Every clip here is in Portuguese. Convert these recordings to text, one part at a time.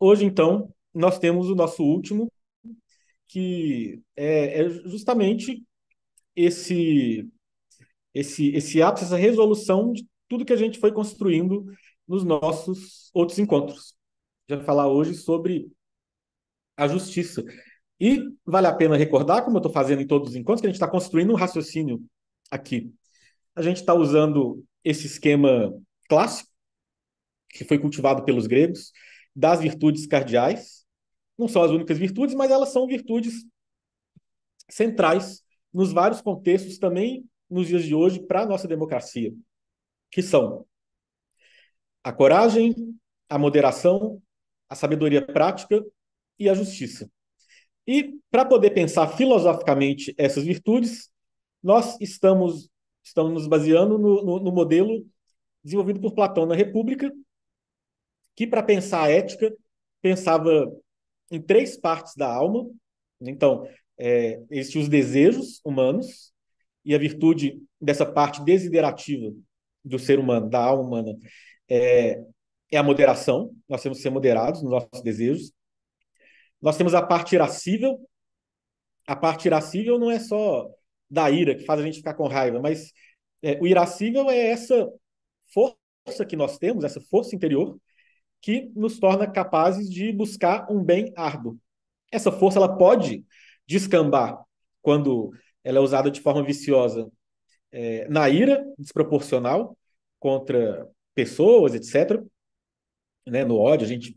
hoje, então, nós temos o nosso último, que é justamente esse, esse ápice, essa resolução de tudo que a gente foi construindo nos nossos outros encontros. Já falar hoje sobre a justiça. E vale a pena recordar, como eu estou fazendo em todos os encontros, que a gente está construindo um raciocínio aqui. A gente está usando esse esquema clássico, que foi cultivado pelos gregos, das virtudes cardeais. Não são as únicas virtudes, mas elas são virtudes centrais nos vários contextos também nos dias de hoje para a nossa democracia, que são a coragem, a moderação, a sabedoria prática e a justiça. E para poder pensar filosoficamente essas virtudes, nós estamos nos baseando no modelo desenvolvido por Platão na República, que para pensar a ética pensava em três partes da alma. Então, existiam os desejos humanos, e a virtude dessa parte desiderativa do ser humano, da alma humana, é, é a moderação. Nós temos que ser moderados nos nossos desejos. Nós temos a parte irascível. A parte irascível não é só da ira, que faz a gente ficar com raiva, mas o irascível é essa força que nós temos, essa força interior, que nos torna capazes de buscar um bem árduo. Essa força ela pode descambar quando ela é usada de forma viciosa, na ira desproporcional contra pessoas, etc., né, no ódio. A gente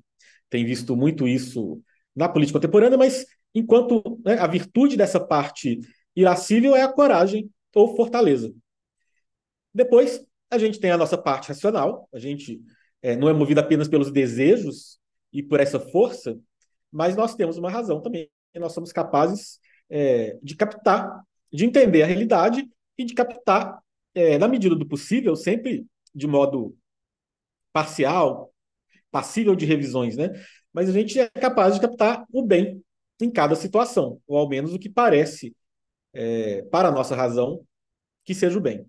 tem visto muito isso na política contemporânea, mas enquanto, né, a virtude dessa parte irascível é a coragem ou fortaleza. Depois, a gente tem a nossa parte racional. A gente não é movido apenas pelos desejos e por essa força, mas nós temos uma razão também. Nós somos capazes de captar, de entender a realidade e de captar, na medida do possível, sempre de modo parcial, passível de revisões, né? Mas a gente é capaz de captar o bem em cada situação, ou ao menos o que parece, para a nossa razão, que seja o bem.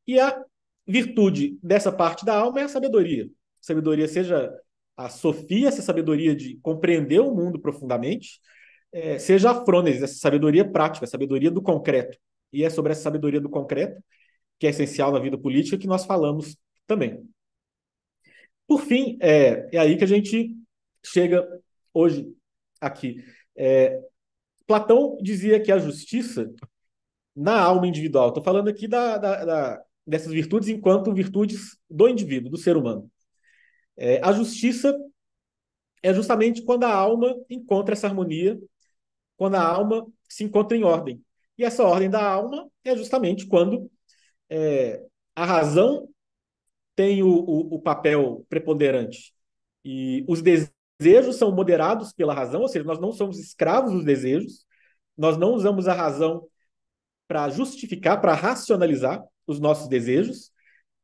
E a virtude dessa parte da alma é a sabedoria. Sabedoria seja a sofia, essa sabedoria de compreender o mundo profundamente, seja a frônese, essa sabedoria prática, a sabedoria do concreto. E é sobre essa sabedoria do concreto, que é essencial na vida política, que nós falamos também. Por fim, é aí que a gente chega hoje aqui. É, Platão dizia que a justiça na alma individual, estou falando aqui dessas virtudes enquanto virtudes do indivíduo, do ser humano. A justiça é justamente quando a alma encontra essa harmonia, quando a alma se encontra em ordem. E essa ordem da alma é justamente quando a razão tem o papel preponderante e os desejos são moderados pela razão, ou seja, nós não somos escravos dos desejos, nós não usamos a razão para justificar, para racionalizar os nossos desejos,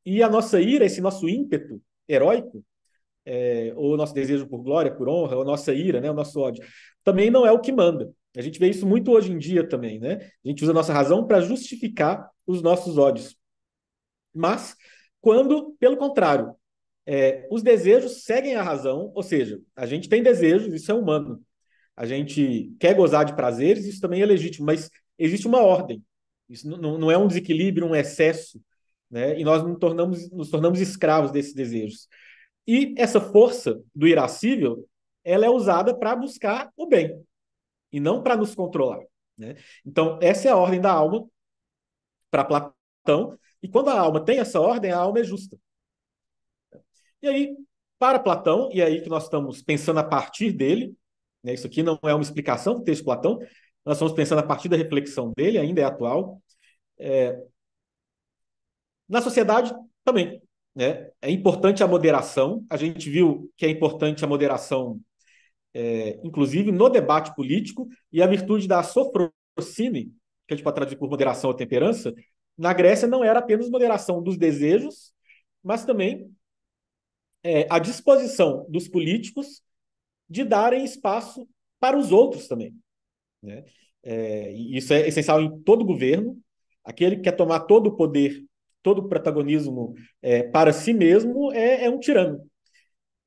e a nossa ira, esse nosso ímpeto heróico, ou o nosso desejo por glória, por honra, ou a nossa ira, né, o nosso ódio, também não é o que manda. A gente vê isso muito hoje em dia também, né? A gente usa a nossa razão para justificar os nossos ódios. Mas quando, pelo contrário, os desejos seguem a razão, ou seja, a gente tem desejos, isso é humano. A gente quer gozar de prazeres, isso também é legítimo, mas existe uma ordem. Isso não é um desequilíbrio, um excesso, né? E nós nos tornamos escravos desses desejos. E essa força do irascível, ela é usada para buscar o bem e não para nos controlar, né? Então, essa é a ordem da alma para Platão. E quando a alma tem essa ordem, a alma é justa. E aí, para Platão, e é aí que nós estamos pensando a partir dele, né? Isso aqui não é uma explicação do texto de Platão, nós estamos pensando a partir da reflexão dele, ainda é atual. Na sociedade também, né? É importante a moderação. A gente viu que é importante a moderação, inclusive no debate político, e a virtude da sofrosine, que a gente pode traduzir por moderação ou temperança, na Grécia não era apenas moderação dos desejos, mas também a disposição dos políticos de darem espaço para os outros também, né? E isso é essencial em todo governo. Aquele que quer tomar todo o poder, todo o protagonismo para si mesmo é um tirano.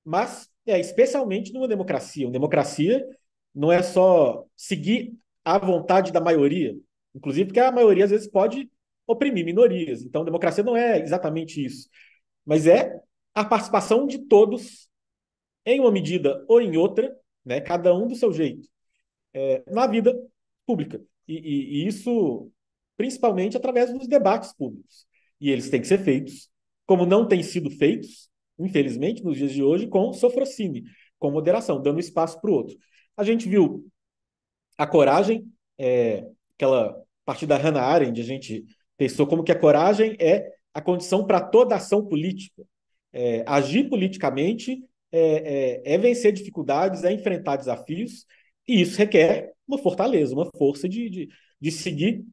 Mas especialmente numa democracia. Uma democracia não é só seguir a vontade da maioria, inclusive porque a maioria às vezes pode oprimir minorias. Então, democracia não é exatamente isso, mas é a participação de todos em uma medida ou em outra, né, cada um do seu jeito, na vida pública. E isso principalmente através dos debates públicos. E eles têm que ser feitos, como não têm sido feitos, infelizmente, nos dias de hoje, com sofrocínio, com moderação, dando espaço para o outro. A gente viu a coragem, aquela partir da Hannah Arendt, a gente pensou como que a coragem é a condição para toda ação política. Agir politicamente vencer dificuldades, é enfrentar desafios, e isso requer uma fortaleza, uma força de seguir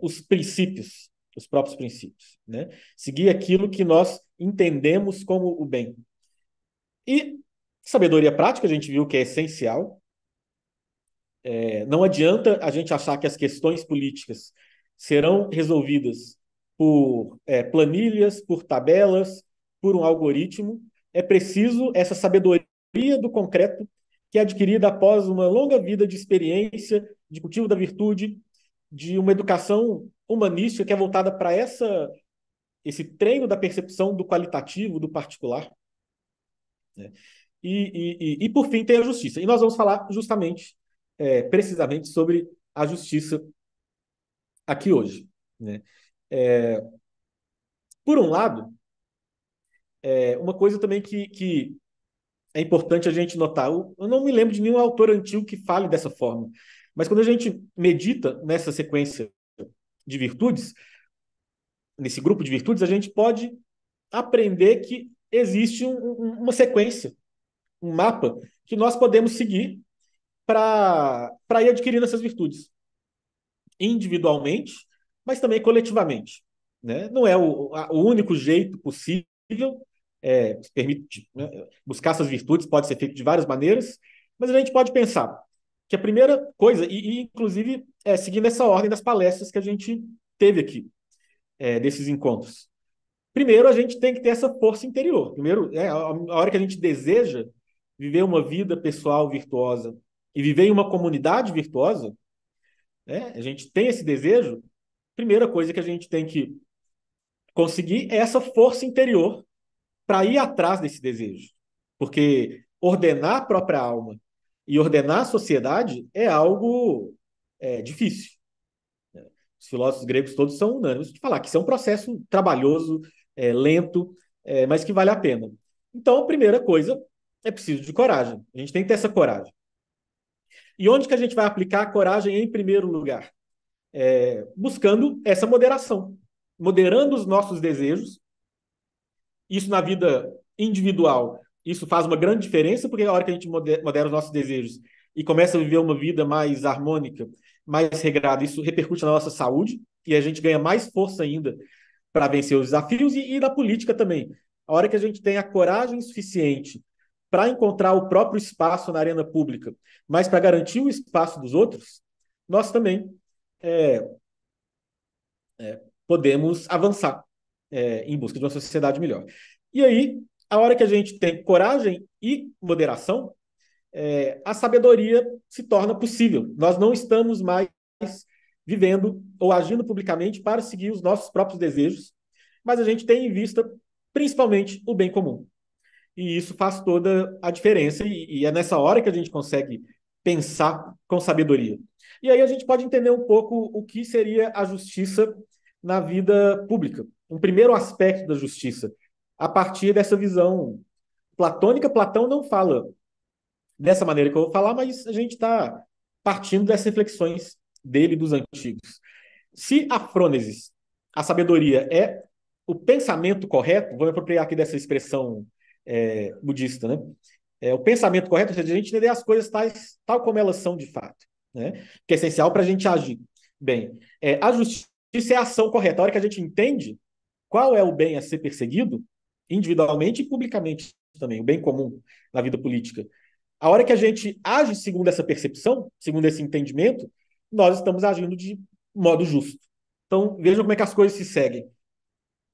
os princípios, os próprios princípios, né? Seguir aquilo que nós entendemos como o bem. E sabedoria prática, a gente viu que é essencial. Não adianta a gente achar que as questões políticas serão resolvidas por planilhas, por tabelas, por um algoritmo. É preciso essa sabedoria do concreto que é adquirida após uma longa vida de experiência, de cultivo da virtude, de uma educação humanística que é voltada para esse treino da percepção do qualitativo, do particular, né? Por fim, tem a justiça. E nós vamos falar justamente, precisamente, sobre a justiça aqui hoje, né? É, por um lado, uma coisa também que é importante a gente notar, eu não me lembro de nenhum autor antigo que fale dessa forma, mas quando a gente medita nessa sequência de virtudes, nesse grupo de virtudes, a gente pode aprender que existe uma sequência, um mapa que nós podemos seguir para ir adquirindo essas virtudes, individualmente, mas também coletivamente, né? Não é o único jeito possível, permite, né, buscar essas virtudes, pode ser feito de várias maneiras, mas a gente pode pensar que a primeira coisa, inclusive seguindo essa ordem das palestras que a gente teve aqui, desses encontros. Primeiro, a gente tem que ter essa força interior. Primeiro, a hora que a gente deseja viver uma vida pessoal virtuosa e viver em uma comunidade virtuosa, né, a gente tem esse desejo, primeira coisa que a gente tem que conseguir é essa força interior para ir atrás desse desejo. Porque ordenar a própria alma e ordenar a sociedade é algo difícil. Os filósofos gregos todos são unânimes de falar que isso é um processo trabalhoso, lento, mas que vale a pena. Então, a primeira coisa é preciso de coragem. A gente tem que ter essa coragem. E onde que a gente vai aplicar a coragem em primeiro lugar? Buscando essa moderação, moderando os nossos desejos. Isso na vida individual, isso faz uma grande diferença, porque a hora que a gente modera os nossos desejos e começa a viver uma vida mais harmônica, mais regrada, isso repercute na nossa saúde e a gente ganha mais força ainda para vencer os desafios e na política também. A hora que a gente tem a coragem suficiente para encontrar o próprio espaço na arena pública, mas para garantir o espaço dos outros, nós também é, podemos avançar em busca de uma sociedade melhor. E aí, a hora que a gente tem coragem e moderação, a sabedoria se torna possível. Nós não estamos mais vivendo ou agindo publicamente para seguir os nossos próprios desejos, mas a gente tem em vista principalmente o bem comum. E isso faz toda a diferença, e é nessa hora que a gente consegue pensar com sabedoria. E aí a gente pode entender um pouco o que seria a justiça na vida pública. Um primeiro aspecto da justiça, a partir dessa visão platônica. Platão não fala dessa maneira que eu vou falar, mas a gente está partindo dessas reflexões dele e dos antigos. Se a frônesis, a sabedoria, é o pensamento correto, vou me apropriar aqui dessa expressão budista, né? O pensamento correto, ou seja, a gente entender as coisas tal como elas são de fato, né? Que é essencial para a gente agir bem. A justiça é a ação correta. A hora que a gente entende qual é o bem a ser perseguido, individualmente e publicamente também, o bem comum na vida política. A hora que a gente age segundo essa percepção, segundo esse entendimento, nós estamos agindo de modo justo. Então, vejam como é que as coisas se seguem.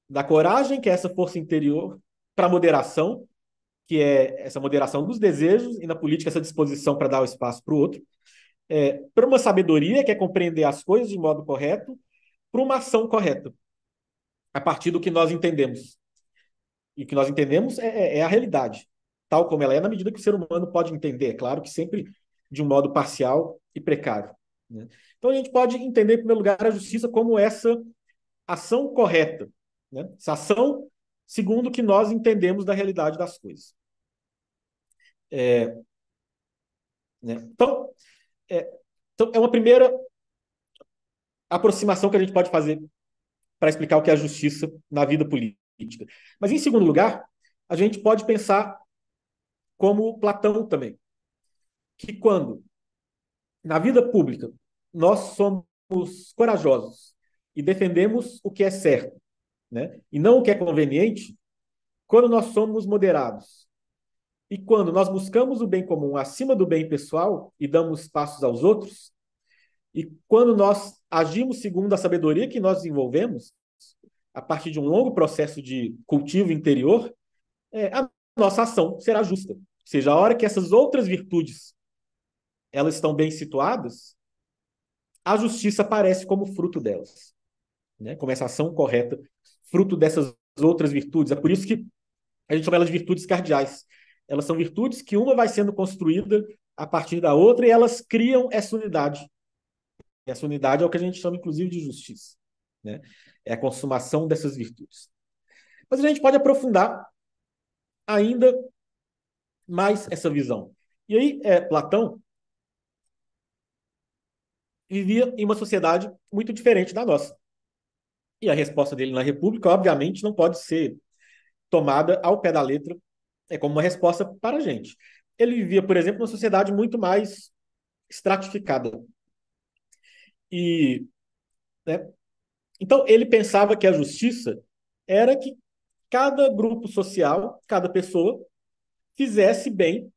Da coragem, que é essa força interior, para a moderação, que é essa moderação dos desejos, e na política essa disposição para dar o espaço para o outro, para uma sabedoria, que é compreender as coisas de modo correto, para uma ação correta, a partir do que nós entendemos. E o que nós entendemos é a realidade, tal como ela é, na medida que o ser humano pode entender, é claro que sempre de um modo parcial e precário, né? Então a gente pode entender, em primeiro lugar, a justiça como essa ação correta, né? Essa ação segundo o que nós entendemos da realidade das coisas. Né? Então, é uma primeira aproximação que a gente pode fazer para explicar o que é a justiça na vida política. Mas, em segundo lugar, a gente pode pensar como Platão também, que quando, na vida pública, nós somos corajosos e defendemos o que é certo, né? E não o que é conveniente, quando nós somos moderados e quando nós buscamos o bem comum acima do bem pessoal e damos passos aos outros, e quando nós agimos segundo a sabedoria que nós desenvolvemos, a partir de um longo processo de cultivo interior, a nossa ação será justa. Ou seja, a hora que essas outras virtudes elas estão bem situadas, a justiça aparece como fruto delas, né? Como essa ação correta, fruto dessas outras virtudes. É por isso que a gente chama elas de virtudes cardeais. Elas são virtudes que uma vai sendo construída a partir da outra e elas criam essa unidade. E essa unidade é o que a gente chama, inclusive, de justiça, né? É a consumação dessas virtudes. Mas a gente pode aprofundar ainda mais essa visão. E aí, Platão vivia em uma sociedade muito diferente da nossa. E a resposta dele na República, obviamente, não pode ser tomada ao pé da letra como uma resposta para a gente. Ele vivia, por exemplo, numa sociedade muito mais estratificada. E, né, então, ele pensava que a justiça era que cada grupo social, cada pessoa, fizesse bem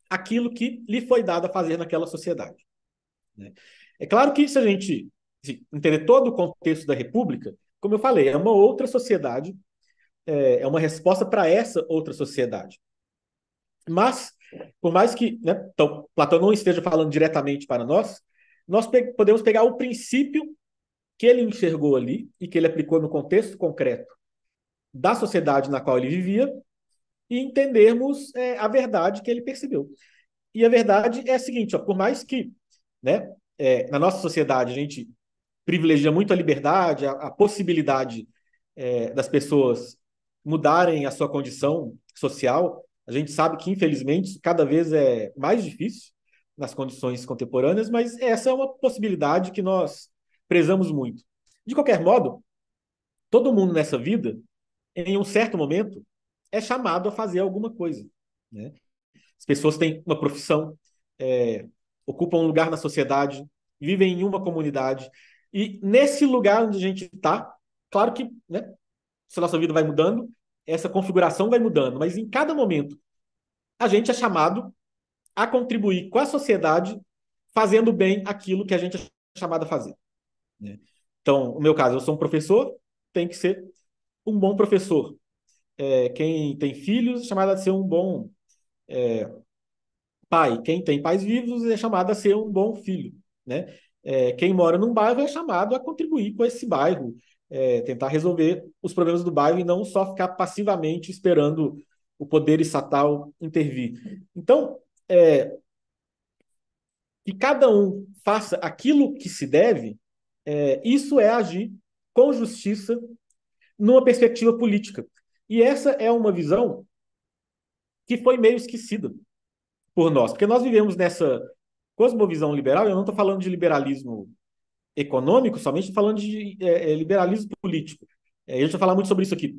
aquilo que lhe foi dado a fazer naquela sociedade, né? É claro que se a gente entender todo o contexto da República, como eu falei, é uma outra sociedade, é uma resposta para essa outra sociedade. Mas, por mais que, né, então, Platão não esteja falando diretamente para nós podemos pegar o princípio que ele enxergou ali e que ele aplicou no contexto concreto da sociedade na qual ele vivia e entendermos a verdade que ele percebeu. E a verdade é a seguinte, ó, por mais que, né, na nossa sociedade a gente privilegia muito a liberdade, a possibilidade das pessoas mudarem a sua condição social, a gente sabe que, infelizmente, cada vez é mais difícil nas condições contemporâneas, mas essa é uma possibilidade que nós prezamos muito. De qualquer modo, todo mundo nessa vida, em um certo momento, é chamado a fazer alguma coisa, né? As pessoas têm uma profissão, ocupam um lugar na sociedade, vivem em uma comunidade, e nesse lugar onde a gente está, claro que, né, se a nossa vida vai mudando, essa configuração vai mudando, mas em cada momento a gente é chamado a contribuir com a sociedade fazendo bem aquilo que a gente é chamado a fazer, né? Então, no meu caso, eu sou um professor, tem que ser um bom professor. Quem tem filhos é chamado a ser um bom pai. Quem tem pais vivos é chamado a ser um bom filho, né? Quem mora num bairro é chamado a contribuir com esse bairro, tentar resolver os problemas do bairro e não só ficar passivamente esperando o poder estatal intervir. Então, que cada um faça aquilo que se deve, isso é agir com justiça numa perspectiva política. E essa é uma visão que foi meio esquecida por nós, porque nós vivemos nessa cosmovisão liberal. Eu não estou falando de liberalismo econômico somente, estou falando de liberalismo político. A gente vai falar muito sobre isso aqui.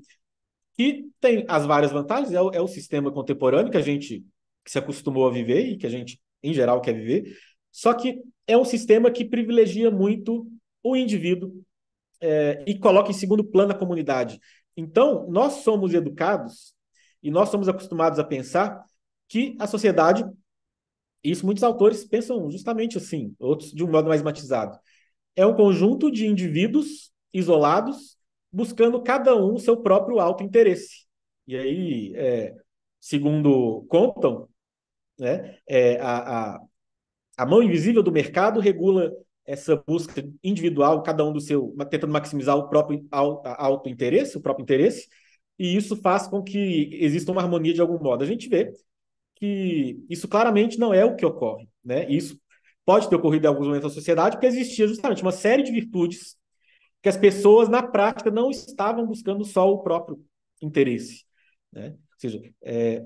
E tem as várias vantagens, é o sistema contemporâneo que a gente se acostumou a viver e que a gente, em geral, quer viver. Só que é um sistema que privilegia muito o indivíduo e coloca em segundo plano a comunidade. Então, nós somos educados e nós somos acostumados a pensar que a sociedade, e isso muitos autores pensam justamente assim, outros de um modo mais matizado, é um conjunto de indivíduos isolados buscando cada um o seu próprio autointeresse. E aí, segundo contam, né, a mão invisível do mercado regula essa busca individual, cada um do seu, tentando maximizar o próprio auto-interesse, o próprio interesse, e isso faz com que exista uma harmonia de algum modo. A gente vê que isso claramente não é o que ocorre, né? Isso pode ter ocorrido em alguns momentos da sociedade, porque existia justamente uma série de virtudes que as pessoas, na prática, não estavam buscando só o próprio interesse, né? Ou seja,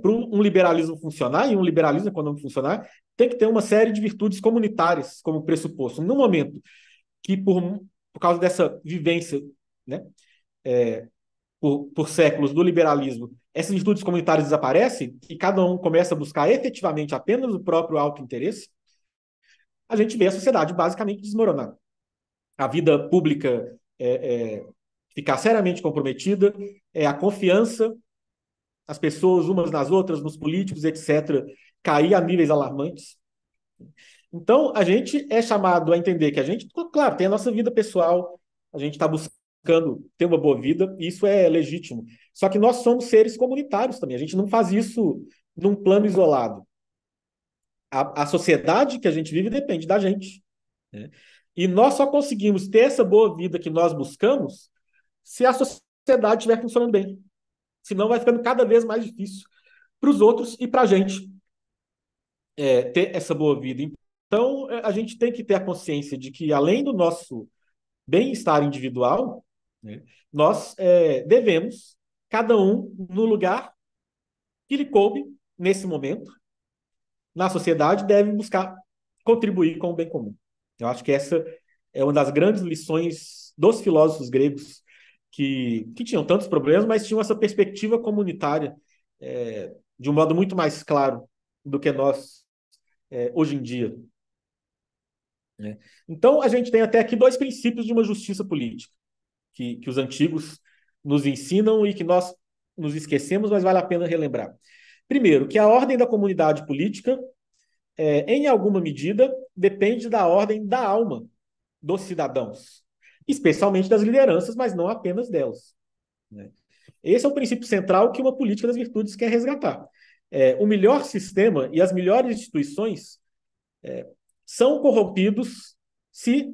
para um liberalismo funcionar, e um liberalismo econômico funcionar, tem que ter uma série de virtudes comunitárias como pressuposto. No momento que, por causa dessa vivência, né, por séculos do liberalismo, essas virtudes comunitárias desaparecem e cada um começa a buscar efetivamente apenas o próprio auto-interesse, a gente vê a sociedade basicamente desmoronar. A vida pública ficar seriamente comprometida, a confiança, as pessoas umas nas outras, nos políticos, etc., cair a níveis alarmantes. Então, a gente é chamado a entender que a gente, claro, tem a nossa vida pessoal, a gente está buscando ter uma boa vida, e isso é legítimo. Só que nós somos seres comunitários também, a gente não faz isso num plano isolado. A sociedade que a gente vive depende da gente, né? E nós só conseguimos ter essa boa vida que nós buscamos se a sociedade estiver funcionando bem. Senão vai ficando cada vez mais difícil para os outros e para a gente ter essa boa vida. Então, a gente tem que ter a consciência de que, além do nosso bem-estar individual, né, nós devemos, cada um no lugar que lhe coube nesse momento, na sociedade, deve buscar contribuir com o bem comum. Eu acho que essa é uma das grandes lições dos filósofos gregos que tinham tantos problemas, mas tinham essa perspectiva comunitária de um modo muito mais claro do que nós hoje em dia, né? Então, a gente tem até aqui dois princípios de uma justiça política, que os antigos nos ensinam e que nós nos esquecemos, mas vale a pena relembrar. Primeiro, que a ordem da comunidade política, em alguma medida, depende da ordem da alma dos cidadãos, especialmente das lideranças, mas não apenas delas, né? Esse é o princípio central que uma política das virtudes quer resgatar. O melhor sistema e as melhores instituições são corrompidos se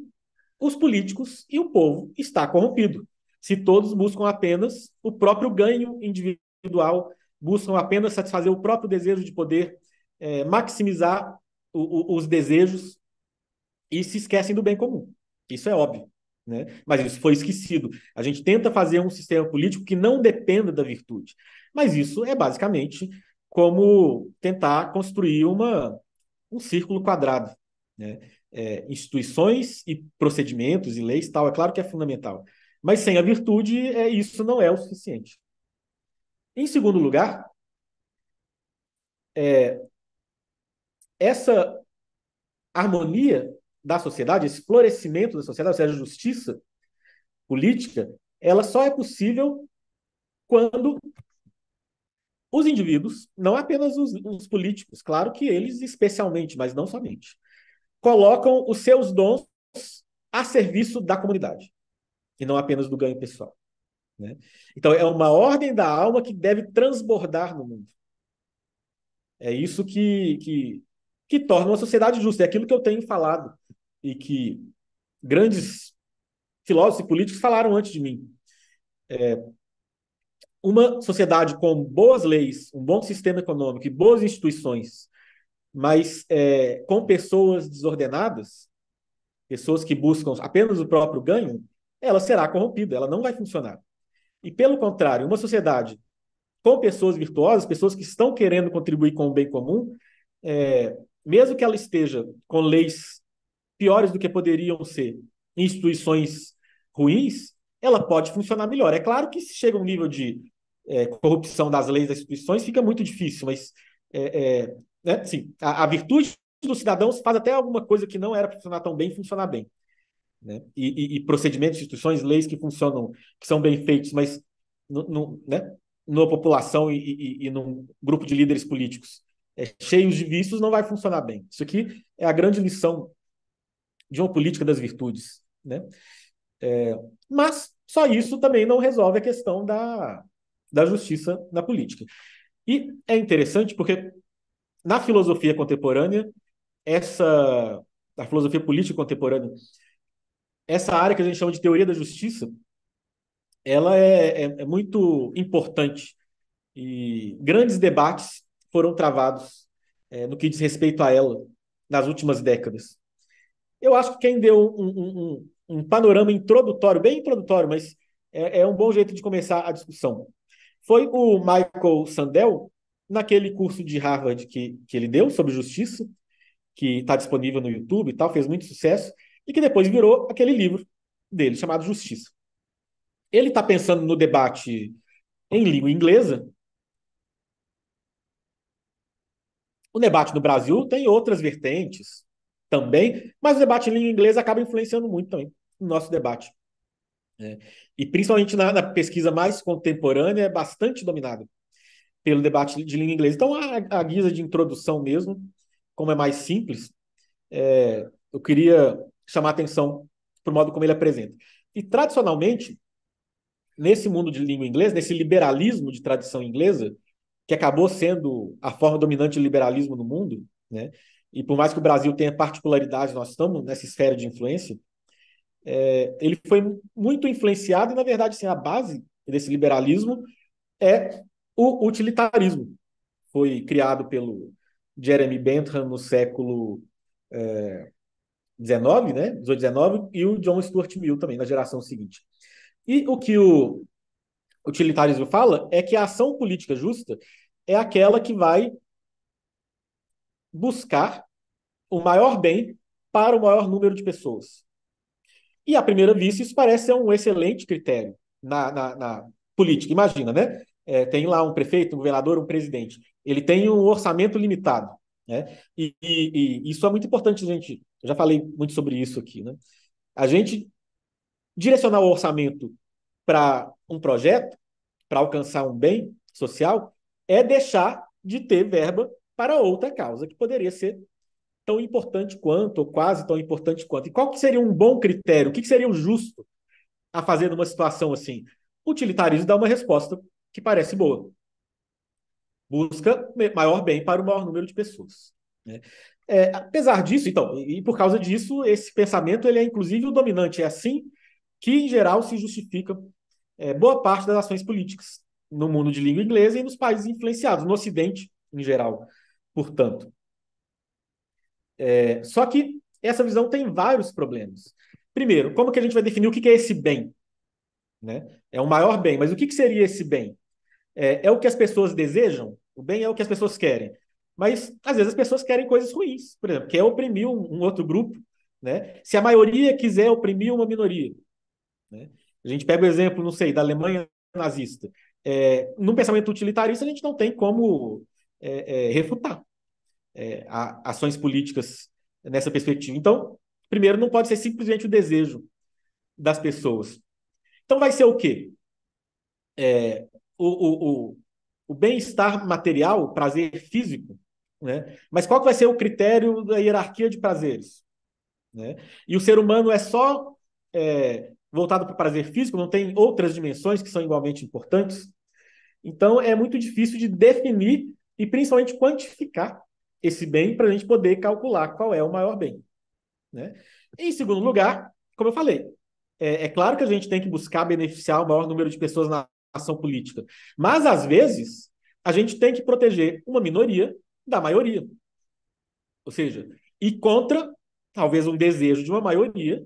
os políticos e o povo está corrompido. Se todos buscam apenas o próprio ganho individual, buscam apenas satisfazer o próprio desejo de poder, maximizar os desejos e se esquecem do bem comum. Isso é óbvio, né? Mas isso foi esquecido. A gente tenta fazer um sistema político que não dependa da virtude. Mas isso é basicamente como tentar construir um círculo quadrado, né? Instituições e procedimentos e leis, tal, é claro que é fundamental. Mas sem a virtude, isso não é o suficiente. Em segundo lugar, essa harmonia da sociedade, esse florescimento da sociedade, ou seja, a justiça política, ela só é possível quando os indivíduos, não apenas os políticos, claro que eles especialmente, mas não somente, colocam os seus dons a serviço da comunidade e não apenas do ganho pessoal, né? Então, é uma ordem da alma que deve transbordar no mundo. É isso que torna uma sociedade justa. É aquilo que eu tenho falado e que grandes filósofos e políticos falaram antes de mim. Uma sociedade com boas leis, um bom sistema econômico e boas instituições, mas com pessoas desordenadas, pessoas que buscam apenas o próprio ganho, ela será corrompida, ela não vai funcionar. E, pelo contrário, uma sociedade com pessoas virtuosas, pessoas que estão querendo contribuir com o bem comum, mesmo que ela esteja com leis piores do que poderiam ser, instituições ruins, ela pode funcionar melhor. É claro que se chega a um nível de corrupção das leis das instituições, fica muito difícil, mas né, assim, a virtude dos cidadãos faz até alguma coisa que não era para funcionar tão bem, funcionar bem, né? E procedimentos, instituições, leis que funcionam, que são bem feitos, mas né, numa população e num grupo de líderes políticos cheios de vícios, não vai funcionar bem. Isso aqui é a grande lição de uma política das virtudes, né? Mas só isso também não resolve a questão da justiça na política. E é interessante porque na filosofia contemporânea, essa, a filosofia política contemporânea, essa área que a gente chama de teoria da justiça, ela é muito importante e grandes debates foram travados no que diz respeito a ela nas últimas décadas. Eu acho que quem deu um panorama introdutório, bem introdutório, mas é um bom jeito de começar a discussão. Foi o Michael Sandel, naquele curso de Harvard que ele deu sobre justiça, que está disponível no YouTube e tal, fez muito sucesso, e que depois virou aquele livro dele, chamado Justiça. Ele está pensando no debate em língua inglesa. O debate no Brasil tem outras vertentes também, mas o debate em língua inglesa acaba influenciando muito também no nosso debate. Né? E principalmente na pesquisa mais contemporânea, é bastante dominado pelo debate de língua inglesa. Então, a guisa de introdução mesmo, como é mais simples, eu queria chamar a atenção para o modo como ele apresenta. E, tradicionalmente, nesse mundo de língua inglesa, nesse liberalismo de tradição inglesa, que acabou sendo a forma dominante do liberalismo no mundo, né? E por mais que o Brasil tenha particularidades, nós estamos nessa esfera de influência, ele foi muito influenciado e, na verdade, assim, a base desse liberalismo é o utilitarismo. Foi criado pelo Jeremy Bentham no século XIX, né? 18, 19, e o John Stuart Mill também, na geração seguinte. E o que o utilitarismo fala é que a ação política justa é aquela que vai buscar o maior bem para o maior número de pessoas. E, à primeira vista, isso parece ser um excelente critério na política. Imagina, né? Tem lá um prefeito, um governador, um presidente. Ele tem um orçamento limitado. Né? E isso é muito importante, gente. Eu já falei muito sobre isso aqui. Né? A gente direcionar o orçamento para um projeto, para alcançar um bem social, é deixar de ter verba para outra causa, que poderia ser tão importante quanto, ou quase tão importante quanto. E qual que seria um bom critério? O que seria o justo a fazer numa situação assim? O utilitarismo dá uma resposta que parece boa. Busca maior bem para o maior número de pessoas. Né? Apesar disso, então, e por causa disso, esse pensamento ele é inclusive o dominante. É assim que, em geral, se justifica boa parte das ações políticas no mundo de língua inglesa e nos países influenciados, no Ocidente em geral, portanto. Só que essa visão tem vários problemas. Primeiro, como que a gente vai definir o que é esse bem? Né? É o maior bem, mas o que seria esse bem? É o que as pessoas desejam? O bem é o que as pessoas querem. Mas, às vezes, as pessoas querem coisas ruins. Por exemplo, quer oprimir um outro grupo. Né? Se a maioria quiser oprimir uma minoria. Né? A gente pega o exemplo, não sei, da Alemanha nazista. No pensamento utilitarista, a gente não tem como refutar ações políticas nessa perspectiva. Então, primeiro, não pode ser simplesmente o desejo das pessoas. Então, vai ser o quê? O, o, o, o bem-estar material, o prazer físico, né? Mas qual que vai ser o critério da hierarquia de prazeres? Né? E o ser humano é só voltado para o prazer físico, não tem outras dimensões que são igualmente importantes? Então, é muito difícil de definir e principalmente quantificar esse bem para a gente poder calcular qual é o maior bem. Né? Em segundo lugar, como eu falei, é claro que a gente tem que buscar beneficiar o maior número de pessoas na ação política, mas às vezes a gente tem que proteger uma minoria da maioria. Ou seja, ir contra talvez um desejo de uma maioria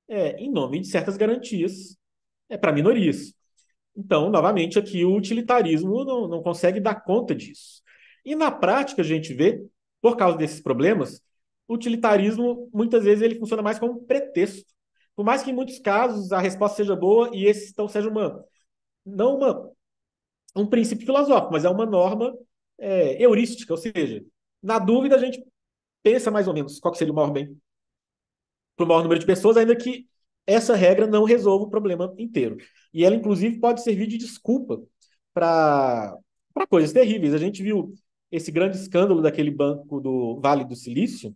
em nome de certas garantias para minorias. Então, novamente, aqui o utilitarismo não consegue dar conta disso. E na prática, a gente vê, por causa desses problemas, o utilitarismo, muitas vezes, ele funciona mais como um pretexto. Por mais que em muitos casos a resposta seja boa e esse então seja não um princípio filosófico, mas é uma norma heurística, ou seja, na dúvida a gente pensa mais ou menos qual que seria o maior bem para o maior número de pessoas, ainda que essa regra não resolva o problema inteiro. E ela, inclusive, pode servir de desculpa para coisas terríveis. A gente viu esse grande escândalo daquele banco do Vale do Silício,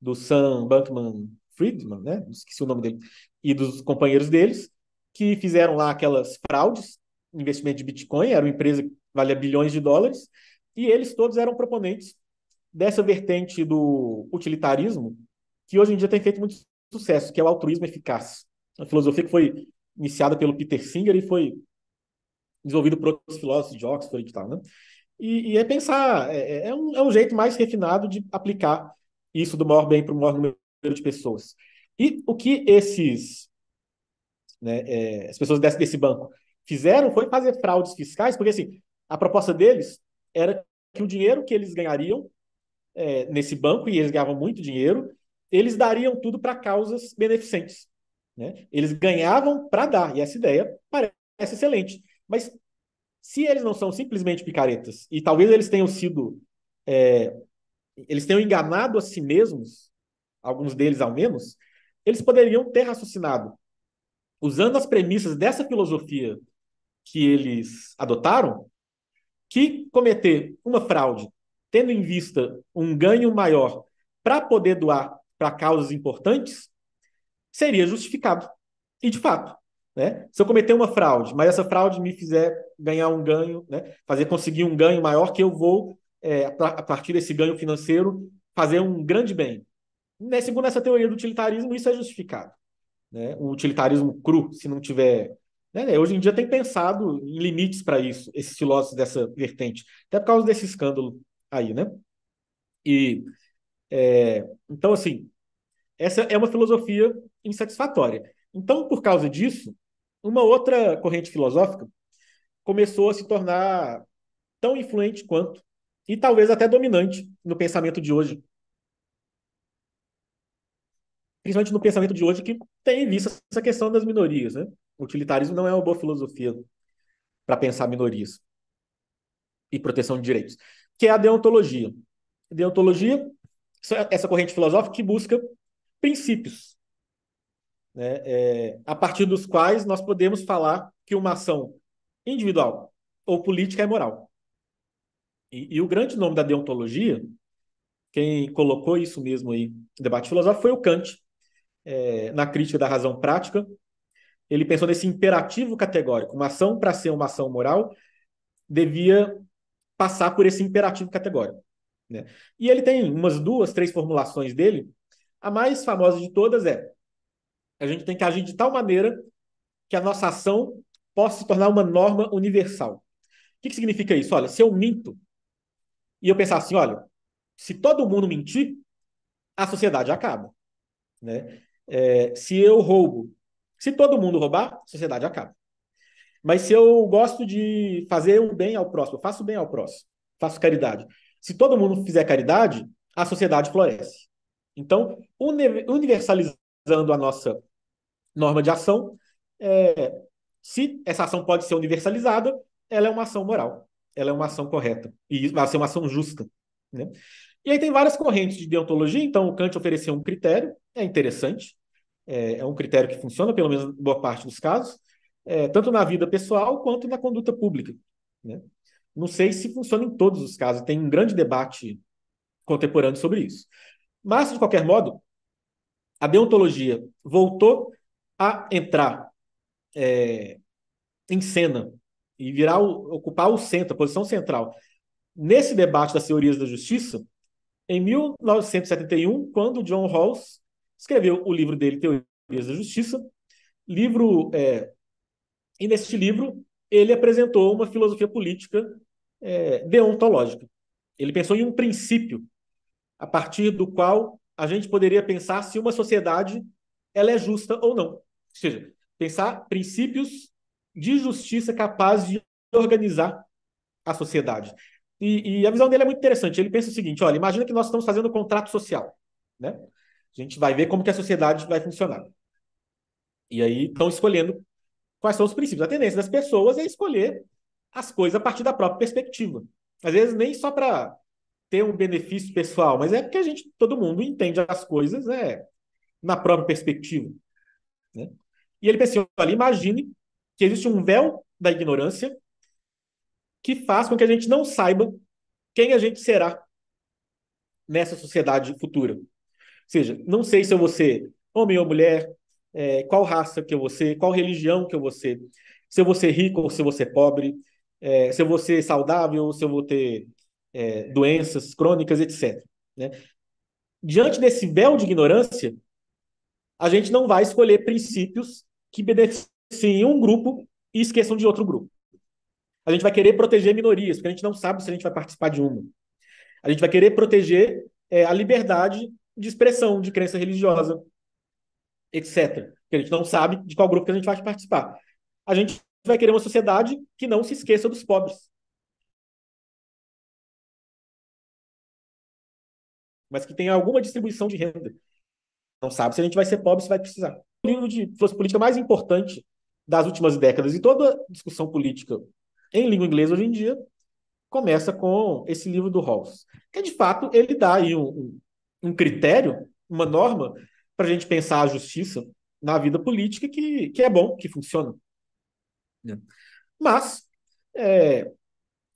do Sam Bankman-Friedman, né? Esqueci o nome dele, e dos companheiros deles, que fizeram lá aquelas fraudes, investimento de Bitcoin, era uma empresa valia bilhões de dólares, e eles todos eram proponentes dessa vertente do utilitarismo, que hoje em dia tem feito muito sucesso, que é o altruísmo eficaz. Uma filosofia que foi iniciada pelo Peter Singer e foi desenvolvido por outros filósofos de Oxford e tal, né? E é pensar, é um jeito mais refinado de aplicar isso do maior bem para o maior número de pessoas. E o que as pessoas desse banco fizeram foi fazer fraudes fiscais, porque assim, a proposta deles era que o dinheiro que eles ganhariam nesse banco, e eles ganhavam muito dinheiro, eles dariam tudo para causas beneficentes. Né? Eles ganhavam para dar, e essa ideia parece excelente. Mas se eles não são simplesmente picaretas, e talvez eles tenham sido, eles tenham enganado a si mesmos, alguns deles ao menos, eles poderiam ter raciocinado, usando as premissas dessa filosofia que eles adotaram, que cometer uma fraude, tendo em vista um ganho maior para poder doar para causas importantes, seria justificado. E, de fato, né? Se eu cometer uma fraude, mas essa fraude me fizer ganhar um ganho, né? Conseguir um ganho maior, que eu vou, a partir desse ganho financeiro, fazer um grande bem. Segundo essa teoria do utilitarismo, isso é justificado. Né? O utilitarismo cru, se não tiver. Né? Hoje em dia tem pensado em limites para isso, esses filósofos dessa vertente, até por causa desse escândalo aí, né? E então, assim, essa é uma filosofia insatisfatória. Então, por causa disso, uma outra corrente filosófica começou a se tornar tão influente quanto, e talvez até dominante no pensamento de hoje, principalmente no pensamento de hoje, que tem em vista essa questão das minorias. Né? O utilitarismo não é uma boa filosofia para pensar minorias e proteção de direitos, que é a deontologia. Deontologia, essa corrente filosófica que busca princípios, né, a partir dos quais nós podemos falar que uma ação individual ou política é moral. E o grande nome da deontologia, quem colocou isso mesmo aí no debate filosófico foi o Kant, na crítica da razão prática. Ele pensou nesse imperativo categórico. Uma ação, para ser uma ação moral, devia passar por esse imperativo categórico. Né? E ele tem umas duas, três formulações dele. A mais famosa de todas é: a gente tem que agir de tal maneira que a nossa ação possa se tornar uma norma universal. O que significa isso? Olha, se eu minto e eu pensar assim, olha, se todo mundo mentir, a sociedade acaba. Né? Se eu roubo, se todo mundo roubar, a sociedade acaba. Mas se eu gosto de fazer o bem ao próximo, eu faço bem ao próximo, faço caridade. Se todo mundo fizer caridade, a sociedade floresce. Então, universalizando a nossa norma de ação, é, se essa ação pode ser universalizada, ela é uma ação moral, ela é uma ação correta, e vai ser uma ação justa. Né? E aí tem várias correntes de deontologia, então o Kant ofereceu um critério, é interessante, um critério que funciona, pelo menos em boa parte dos casos, tanto na vida pessoal quanto na conduta pública. Né? Não sei se funciona em todos os casos, tem um grande debate contemporâneo sobre isso. Mas, de qualquer modo, a deontologia voltou a entrar em cena e ocupar o centro, a posição central, nesse debate das teorias da justiça, em 1971, quando John Rawls escreveu o livro dele, Teorias da Justiça, e neste livro ele apresentou uma filosofia política deontológica. Ele pensou em um princípio a partir do qual a gente poderia pensar se uma sociedade ela é justa ou não. Ou seja, pensar princípios de justiça capazes de organizar a sociedade. E a visão dele é muito interessante. Ele pensa o seguinte: olha, imagina que nós estamos fazendo um contrato social. Né? A gente vai ver como que a sociedade vai funcionar. E aí estão escolhendo quais são os princípios. A tendência das pessoas é escolher as coisas a partir da própria perspectiva. Às vezes nem só para ter um benefício pessoal, mas é porque todo mundo entende as coisas na própria perspectiva. Né? E ele pensa assim, olha, imagine que existe um véu da ignorância que faz com que a gente não saiba quem a gente será nessa sociedade futura. Ou seja, não sei se eu vou ser homem ou mulher, qual raça que eu vou ser, qual religião que eu vou ser, se eu vou ser rico ou se eu vou ser pobre, se eu vou ser saudável, se eu vou ter doenças crônicas, etc. Né? Diante desse véu de ignorância, a gente não vai escolher princípios que beneficiem um grupo e esqueçam de outro grupo. A gente vai querer proteger minorias, porque a gente não sabe se a gente vai participar de uma. A gente vai querer proteger a liberdade de expressão, de crença religiosa, etc. Porque a gente não sabe de qual grupo que a gente vai participar. A gente vai querer uma sociedade que não se esqueça dos pobres, mas que tenha alguma distribuição de renda. Não sabe se a gente vai ser pobre, se vai precisar. O livro de filosofia política mais importante das últimas décadas, e toda discussão política em língua inglesa hoje em dia começa com esse livro do Rawls, que de fato ele dá aí um critério, uma norma para a gente pensar a justiça na vida política que é bom, que funciona. Né? Mas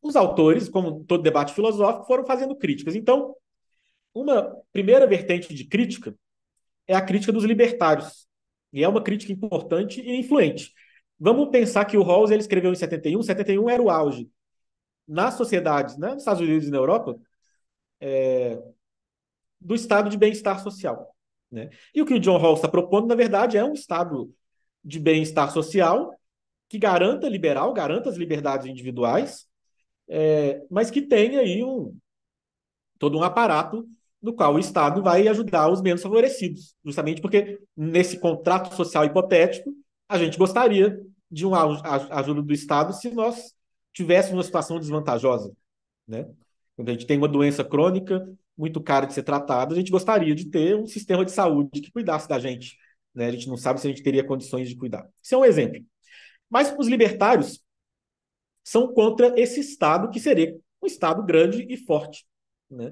os autores, como todo debate filosófico, foram fazendo críticas. Então, uma primeira vertente de crítica é a crítica dos libertários. E é uma crítica importante e influente. Vamos pensar que o Rawls ele escreveu em 71. 71 era o auge nas sociedades, né, nos Estados Unidos e na Europa, do estado de bem-estar social. Né? E o que o John Rawls está propondo, na verdade, é um estado de bem-estar social que garanta liberal, garanta as liberdades individuais, mas que tenha aí todo um aparato no qual o Estado vai ajudar os menos favorecidos, justamente porque nesse contrato social hipotético a gente gostaria de uma ajuda do Estado se nós tivéssemos uma situação desvantajosa, né? Quando a gente tem uma doença crônica muito cara de ser tratada, a gente gostaria de ter um sistema de saúde que cuidasse da gente, né? A gente não sabe se a gente teria condições de cuidar. Isso é um exemplo. Mas os libertários são contra esse Estado que seria um Estado grande e forte, né?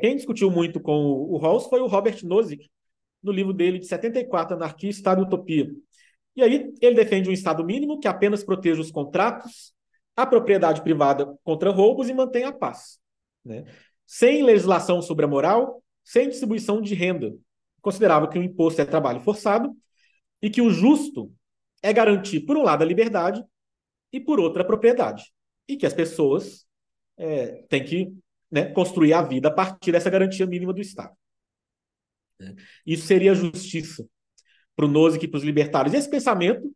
Quem discutiu muito com o Rawls foi o Robert Nozick, no livro dele de 74, Anarquia, Estado e Utopia. E aí ele defende um Estado mínimo que apenas proteja os contratos, a propriedade privada contra roubos e mantenha a paz. Né? Sem legislação sobre a moral, sem distribuição de renda. Considerava que o imposto é trabalho forçado e que o justo é garantir, por um lado, a liberdade e, por outra, a propriedade. E que as pessoas têm que, né, construir a vida a partir dessa garantia mínima do Estado. Né? Isso seria justiça para o Nozick e para os libertários. E esse pensamento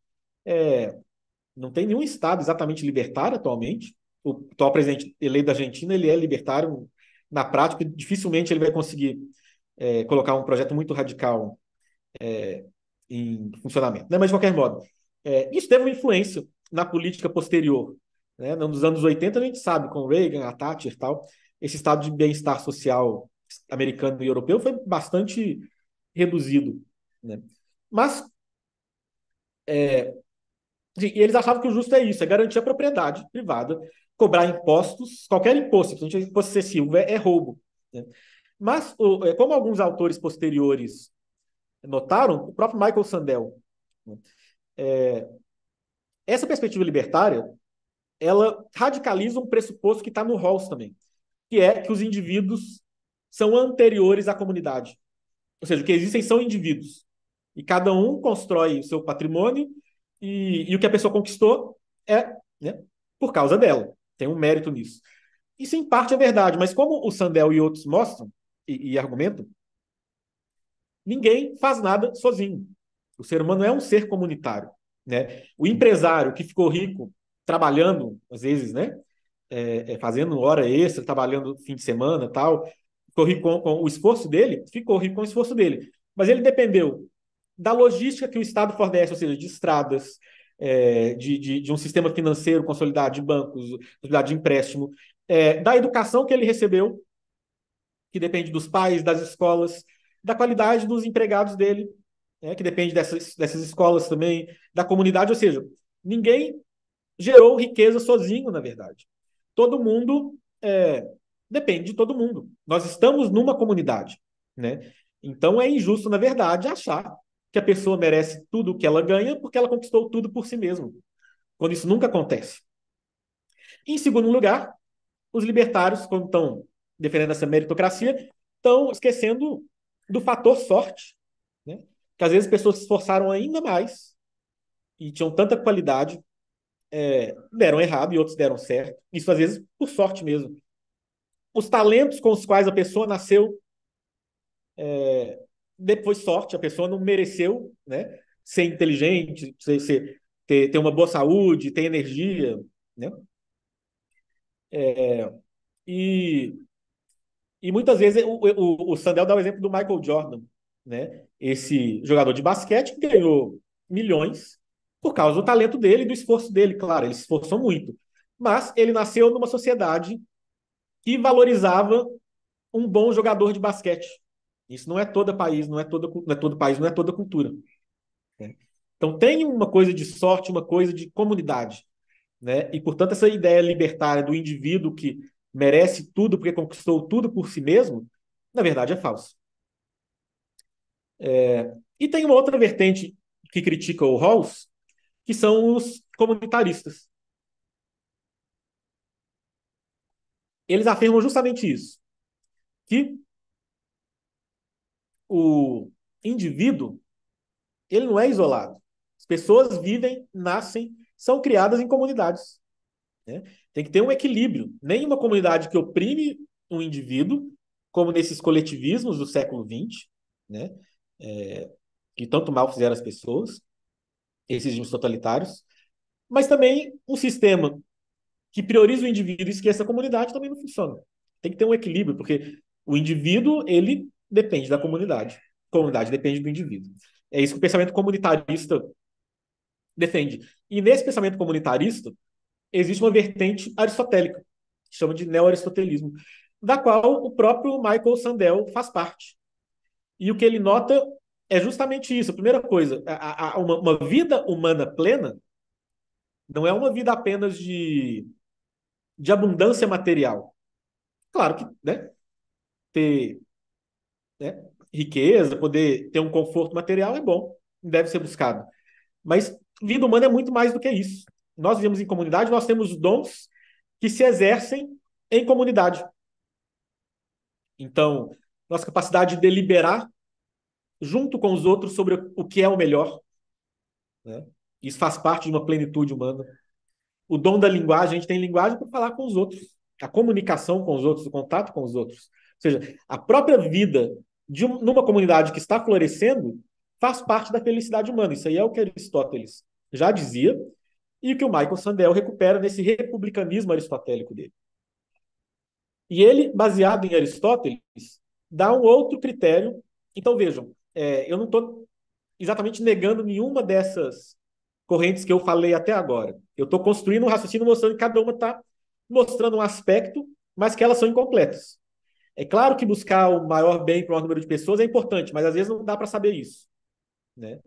não tem nenhum Estado exatamente libertário atualmente. O atual presidente eleito da Argentina ele é libertário na prática. Dificilmente ele vai conseguir colocar um projeto muito radical em funcionamento. Né? Mas, de qualquer modo, isso teve uma influência na política posterior. Né? Nos anos 80, a gente sabe, com Reagan, a Thatcher e tal, esse estado de bem-estar social americano e europeu foi bastante reduzido. Né? Mas eles achavam que o justo é isso, é garantir a propriedade privada, cobrar impostos, qualquer imposto, se a gente imposto excessivo, é roubo. Né? Mas, como alguns autores posteriores notaram, o próprio Michael Sandel, né? Essa perspectiva libertária, ela radicaliza um pressuposto que está no Rawls também, que é que os indivíduos são anteriores à comunidade. Ou seja, o que existem são indivíduos. E cada um constrói o seu patrimônio e o que a pessoa conquistou é, né, por causa dela. Tem um mérito nisso. Isso, em parte, é verdade, mas como o Sandel e outros mostram e argumentam, ninguém faz nada sozinho. O ser humano é um ser comunitário. Né? O empresário que ficou rico trabalhando, às vezes, né, fazendo hora extra, trabalhando fim de semana tal, ficou rico com o esforço dele, ficou rico com o esforço dele. Mas ele dependeu da logística que o Estado fornece, ou seja, de estradas, de um sistema financeiro consolidado, de bancos, consolidado de empréstimo, da educação que ele recebeu, que depende dos pais, das escolas, da qualidade dos empregados dele, que depende dessas escolas também, da comunidade, ou seja, ninguém gerou riqueza sozinho, na verdade. Todo mundo depende de todo mundo. Nós estamos numa comunidade, né? Então é injusto, na verdade, achar que a pessoa merece tudo o que ela ganha porque ela conquistou tudo por si mesma, quando isso nunca acontece. Em segundo lugar, os libertários, quando estão defendendo essa meritocracia, estão esquecendo do fator sorte, né? Que às vezes pessoas se esforçaram ainda mais e tinham tanta qualidade deram errado e outros deram certo. Isso às vezes por sorte mesmo. Os talentos com os quais a pessoa nasceu, depois sorte, a pessoa não mereceu, né, ser inteligente, ter uma boa saúde, ter energia, né? E, e muitas vezes o Sandel dá o exemplo do Michael Jordan, né? Esse jogador de basquete que ganhou milhões por causa do talento dele e do esforço dele, claro, ele se esforçou muito. Mas ele nasceu numa sociedade que valorizava um bom jogador de basquete. Isso não é todo país, não é todo país, não é toda cultura. Né? Então tem uma coisa de sorte, uma coisa de comunidade, né? E portanto essa ideia libertária do indivíduo que merece tudo porque conquistou tudo por si mesmo, na verdade é falso. E tem uma outra vertente que critica o Rawls, que são os comunitaristas. Eles afirmam justamente isso, que o indivíduo ele não é isolado. As pessoas vivem, nascem, são criadas em comunidades. Né? Tem que ter um equilíbrio. Nenhuma comunidade que oprime um indivíduo, como nesses coletivismos do século XX, né? Que tanto mal fizeram as pessoas, esses regimes totalitários, mas também um sistema que prioriza o indivíduo e esqueça a comunidade também não funciona. Tem que ter um equilíbrio, porque o indivíduo, ele depende da comunidade. A comunidade depende do indivíduo. É isso que o pensamento comunitarista defende. E nesse pensamento comunitarista, existe uma vertente aristotélica, que chama de neo-aristotelismo, da qual o próprio Michael Sandel faz parte. E o que ele nota é justamente isso. A primeira coisa, uma vida humana plena não é uma vida apenas de abundância material. Claro que, né, ter, né, riqueza, poder ter um conforto material é bom, deve ser buscado. Mas vida humana é muito mais do que isso. Nós vivemos em comunidade, nós temos dons que se exercem em comunidade. Então, nossa capacidade de deliberar junto com os outros sobre o que é o melhor, né? Isso faz parte de uma plenitude humana. O dom da linguagem, a gente tem linguagem para falar com os outros, a comunicação com os outros, o contato com os outros. Ou seja, a própria vida numa comunidade que está florescendo faz parte da felicidade humana. Isso aí é o que Aristóteles já dizia e o que o Michael Sandel recupera nesse republicanismo aristotélico dele. E ele, baseado em Aristóteles, dá um outro critério. Então, vejam, eu não estou exatamente negando nenhuma dessas correntes que eu falei até agora. Eu estou construindo um raciocínio mostrando que cada uma está mostrando um aspecto, mas que elas são incompletas. É claro que buscar o maior bem para o maior número de pessoas é importante, mas às vezes não dá para saber isso. Né?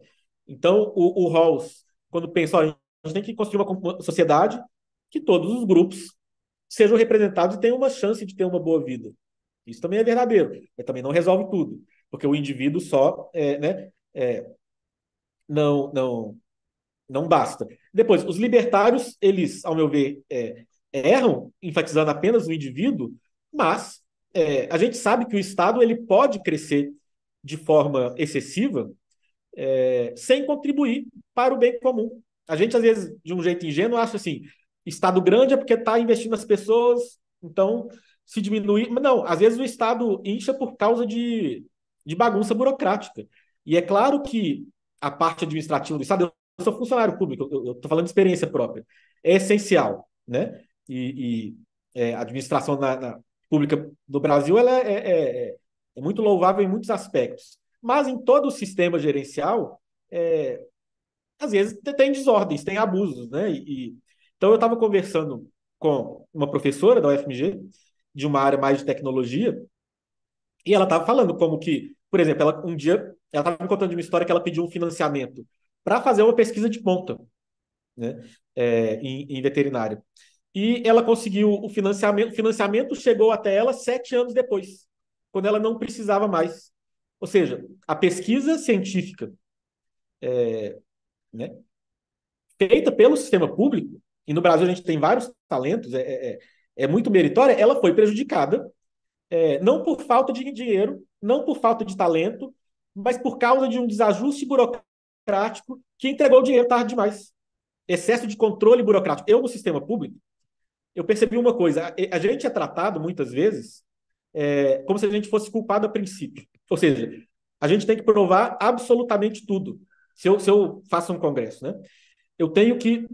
Então, o Rawls, quando pensa, ó, a gente tem que construir uma sociedade que todos os grupos sejam representados e tenham uma chance de ter uma boa vida. Isso também é verdadeiro, mas também não resolve tudo, porque o indivíduo só né, não, não basta. Depois, os libertários, eles, ao meu ver, erram, enfatizando apenas o indivíduo, mas a gente sabe que o Estado ele pode crescer de forma excessiva sem contribuir para o bem comum. A gente, às vezes, de um jeito ingênuo, acha assim: Estado grande é porque está investindo nas pessoas, então se diminuir. Mas não, às vezes o Estado incha por causa de bagunça burocrática. E é claro que a parte administrativa do Estado, eu sou funcionário público, eu estou falando de experiência própria, é essencial, né? A administração pública do Brasil ela é muito louvável em muitos aspectos. Mas em todo o sistema gerencial, é, às vezes tem desordens, tem abusos, né? Então eu estava conversando com uma professora da UFMG, de uma área mais de tecnologia, e ela estava falando como que, por exemplo, um dia ela estava me contando de uma história que ela pediu um financiamento para fazer uma pesquisa de ponta, né? Em veterinária. E ela conseguiu o financiamento chegou até ela 7 anos depois, quando ela não precisava mais. Ou seja, a pesquisa científica, né, feita pelo sistema público, e no Brasil a gente tem vários talentos, é muito meritória, ela foi prejudicada, não por falta de dinheiro, não por falta de talento, mas por causa de um desajuste burocrático que entregou o dinheiro tarde demais. excesso de controle burocrático. Eu, no sistema público, eu percebi uma coisa: a gente é tratado, muitas vezes, como se a gente fosse culpado a princípio. Ou seja, a gente tem que provar absolutamente tudo. Se eu faço um congresso, né? Eu tenho que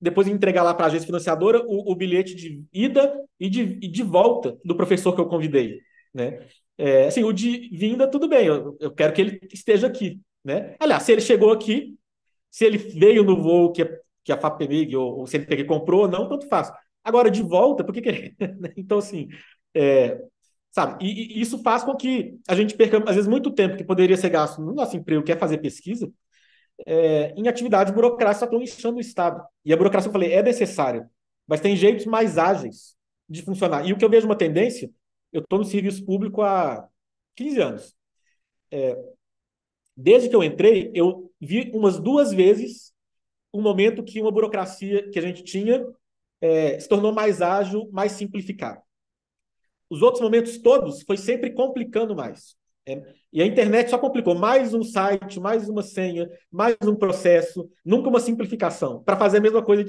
depois entregar lá para a agência financiadora o bilhete de ida e de volta do professor que eu convidei, né? Assim, o de vinda, tudo bem, eu quero que ele esteja aqui, né? Aliás, se ele chegou aqui, se ele veio no voo que a FAPEMIG ou o CNPq comprou ou não, tanto faz. Agora, de volta, por que que... Então, assim, é, sabe? E isso faz com que a gente perca, às vezes, muito tempo que poderia ser gasto no nosso emprego, que é fazer pesquisa, em atividades burocráticas que estão inchando o Estado. E a burocracia, eu falei, é necessária, mas tem jeitos mais ágeis de funcionar. E o que eu vejo uma tendência, eu estou no serviço público há 15 anos. Desde que eu entrei, eu vi umas 2 vezes um momento que uma burocracia que a gente tinha se tornou mais ágil, mais simplificada. Os outros momentos todos foi sempre complicando mais. E a internet só complicou. Mais um site, mais uma senha, mais um processo, nunca uma simplificação. Para fazer a mesma coisa,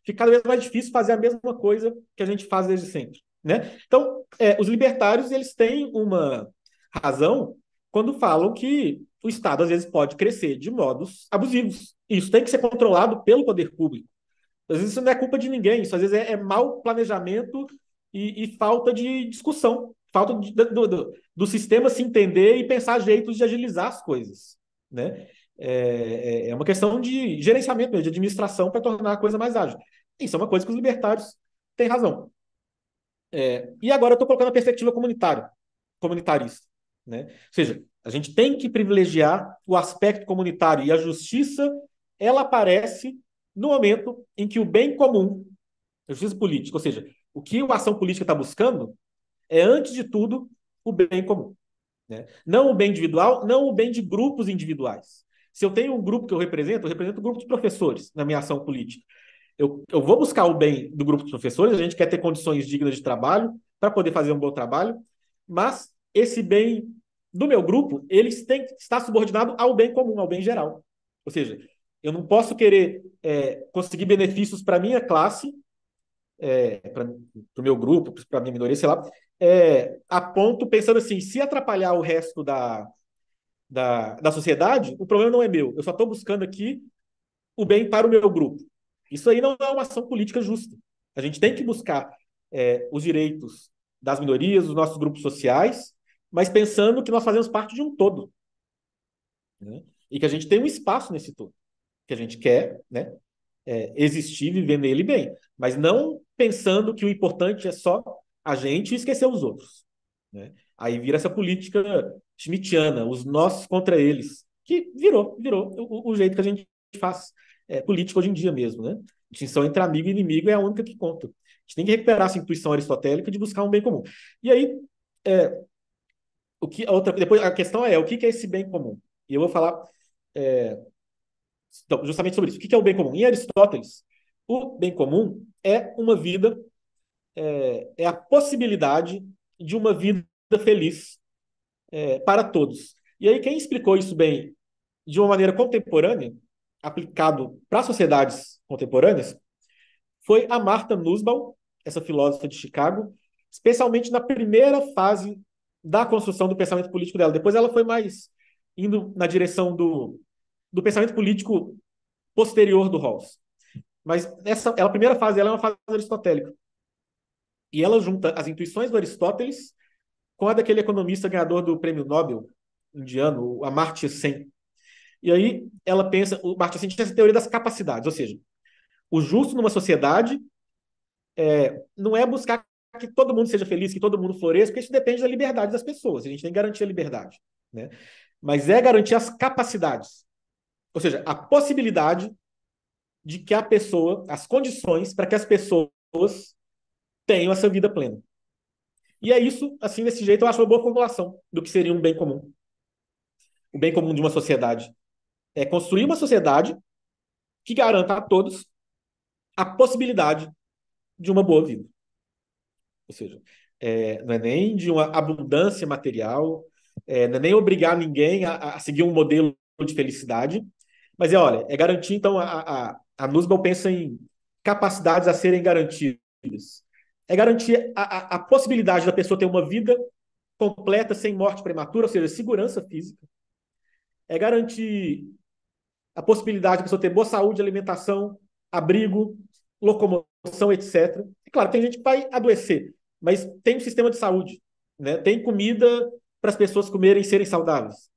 fica cada vez mais difícil fazer a mesma coisa que a gente faz desde sempre. Né? Então, os libertários eles têm uma razão quando falam que o Estado às vezes pode crescer de modos abusivos. Isso tem que ser controlado pelo poder público. Às vezes isso não é culpa de ninguém, isso às vezes é mau planejamento e falta de discussão, falta do sistema se entender e pensar jeitos de agilizar as coisas. Né? É uma questão de gerenciamento mesmo, de administração para tornar a coisa mais ágil. Isso é uma coisa que os libertários têm razão. E agora eu estou colocando a perspectiva comunitarista. Né? Ou seja, a gente tem que privilegiar o aspecto comunitário e a justiça, ela aparece no momento em que o bem comum, a justiça política, ou seja, o que a ação política está buscando é, antes de tudo, o bem comum. Né? Não o bem individual, não o bem de grupos individuais. Se eu tenho um grupo que eu represento o grupo de professores na minha ação política. Eu vou buscar o bem do grupo de professores, a gente quer ter condições dignas de trabalho para poder fazer um bom trabalho, mas esse bem do meu grupo, ele tem que estar subordinado ao bem comum, ao bem geral. Ou seja, eu não posso querer conseguir benefícios para a minha classe, para o meu grupo, para a minha minoria, sei lá, a ponto, pensando assim, se atrapalhar o resto da sociedade, o problema não é meu. Eu só estou buscando aqui o bem para o meu grupo. Isso aí não é uma ação política justa. A gente tem que buscar os direitos das minorias, dos nossos grupos sociais, mas pensando que nós fazemos parte de um todo. Né? E que a gente tem um espaço nesse todo. Que a gente quer, né, existir, viver nele bem. Mas não pensando que o importante é só a gente e esquecer os outros. Né? Aí vira essa política schmittiana, os nós contra eles, que virou o jeito que a gente faz política hoje em dia mesmo. Né? A distinção entre amigo e inimigo é a única que conta. A gente tem que recuperar essa intuição aristotélica de buscar um bem comum. E aí, depois a questão é o que é esse bem comum? E eu vou falar então, justamente sobre isso. O que é o bem comum? Em Aristóteles, o bem comum é uma vida, a possibilidade de uma vida feliz para todos. E aí, quem explicou isso bem de uma maneira contemporânea, aplicado para sociedades contemporâneas, foi a Martha Nussbaum, essa filósofa de Chicago, especialmente na primeira fase da construção do pensamento político dela. Depois ela foi mais indo na direção do pensamento político posterior do Rawls. Mas a primeira fase ela é uma fase aristotélica. E ela junta as intuições do Aristóteles com a daquele economista ganhador do prêmio Nobel indiano, o Amartya Sen. E aí ela pensa, o Amartya Sen tinha essa teoria das capacidades, ou seja, o justo numa sociedade não é buscar que todo mundo seja feliz, que todo mundo floresça, porque isso depende da liberdade das pessoas. A gente tem que garantir a liberdade. Né? Mas é garantir as capacidades. Ou seja, a possibilidade de que a pessoa, as condições para que as pessoas tenham essa vida plena. E é isso, assim, desse jeito, eu acho uma boa formulação do que seria um bem comum. O bem comum de uma sociedade é construir uma sociedade que garanta a todos a possibilidade de uma boa vida. Ou seja, não é nem de uma abundância material, não é nem obrigar ninguém a seguir um modelo de felicidade, mas olha, garantir, então, A Nussbaum pensa em capacidades a serem garantidas. É garantir a possibilidade da pessoa ter uma vida completa, sem morte prematura, ou seja, segurança física. É garantir a possibilidade da pessoa ter boa saúde, alimentação, abrigo, locomoção, etc. E claro, tem gente que vai adoecer, mas tem um sistema de saúde, né? Tem comida para as pessoas comerem e serem saudáveis.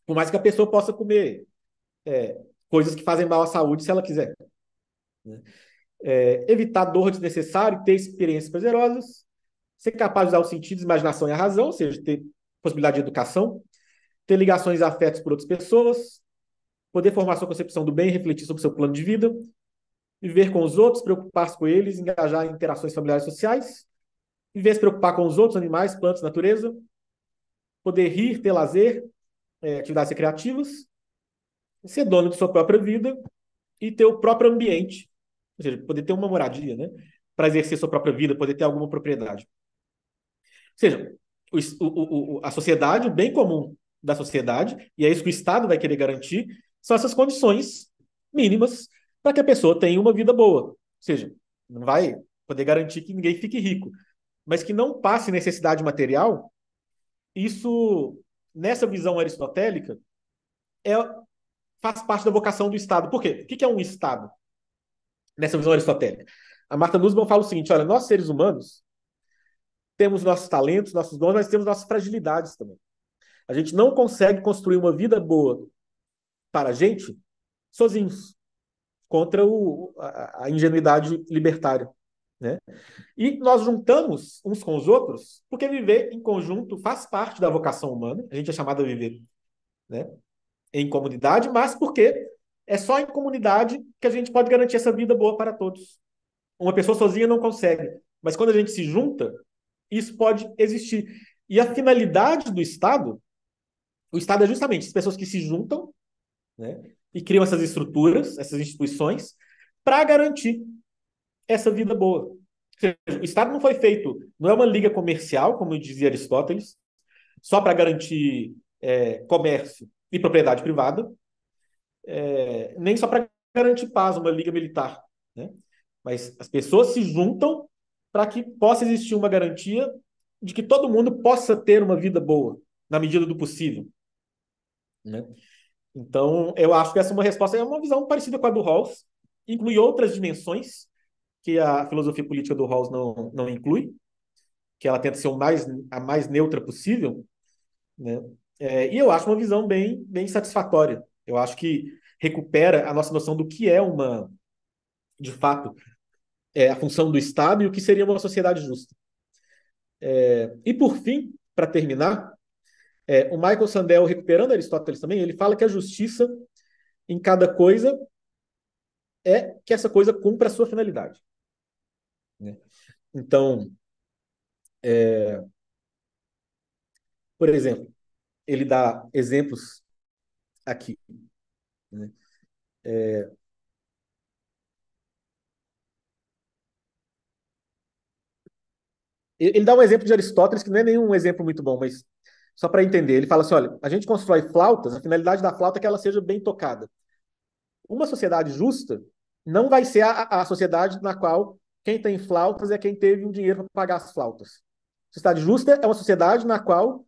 Por mais que a pessoa possa comer coisas que fazem mal à saúde, se ela quiser. Né? Evitar dor desnecessária, ter experiências prazerosas, ser capaz de usar os sentidos, a imaginação e a razão, ou seja, ter possibilidade de educação, ter ligações e afetos por outras pessoas, poder formar sua concepção do bem e refletir sobre seu plano de vida, viver com os outros, preocupar-se com eles, engajar em interações familiares e sociais, viver se preocupar com os outros, animais, plantas, natureza, poder rir, ter lazer, atividades recreativas, ser dono de sua própria vida e ter o próprio ambiente, ou seja, poder ter uma moradia, né? Para exercer sua própria vida, poder ter alguma propriedade. Ou seja, a sociedade, o bem comum da sociedade, e é isso que o Estado vai querer garantir, são essas condições mínimas para que a pessoa tenha uma vida boa. Ou seja, não vai poder garantir que ninguém fique rico, mas que não passe necessidade material. Isso, nessa visão aristotélica, é, faz parte da vocação do Estado. Por quê? O que é um Estado? Nessa visão aristotélica. A Martha Nussbaum fala o seguinte: olha, nós seres humanos temos nossos talentos, nossos dons, mas temos nossas fragilidades também. A gente não consegue construir uma vida boa para a gente sozinhos, contra a ingenuidade libertária. Né? E nós juntamos uns com os outros, porque viver em conjunto faz parte da vocação humana. A gente é chamado a viver, né, em comunidade, mas porque é só em comunidade que a gente pode garantir essa vida boa para todos. Uma pessoa sozinha não consegue, mas quando a gente se junta, isso pode existir. E a finalidade do Estado, o Estado é justamente as pessoas que se juntam, né, e criam essas estruturas, essas instituições, para garantir essa vida boa. O Estado não foi feito, não é uma liga comercial, como dizia Aristóteles, só para garantir comércio e propriedade privada, nem só para garantir paz, uma liga militar. Né? Mas as pessoas se juntam para que possa existir uma garantia de que todo mundo possa ter uma vida boa, na medida do possível. Né? Então, eu acho que essa é uma resposta, é uma visão parecida com a do Rawls, inclui outras dimensões que a filosofia política do Rawls não inclui, que ela tenta ser a mais neutra possível, né? E eu acho uma visão bem satisfatória. Eu acho que recupera a nossa noção do que é de fato, a função do Estado e o que seria uma sociedade justa. E por fim, para terminar, o Michael Sandel, recuperando Aristóteles também, ele fala que a justiça em cada coisa é que essa coisa cumpra a sua finalidade. Né? Então, por exemplo, ele dá exemplos aqui. Né? Ele dá um exemplo de Aristóteles que não é nenhum exemplo muito bom, mas só para entender. Ele fala assim: olha, a gente constrói flautas, a finalidade da flauta é que ela seja bem tocada. Uma sociedade justa não vai ser a sociedade na qual quem tem flautas é quem teve o dinheiro para pagar as flautas. Sociedade justa é uma sociedade na qual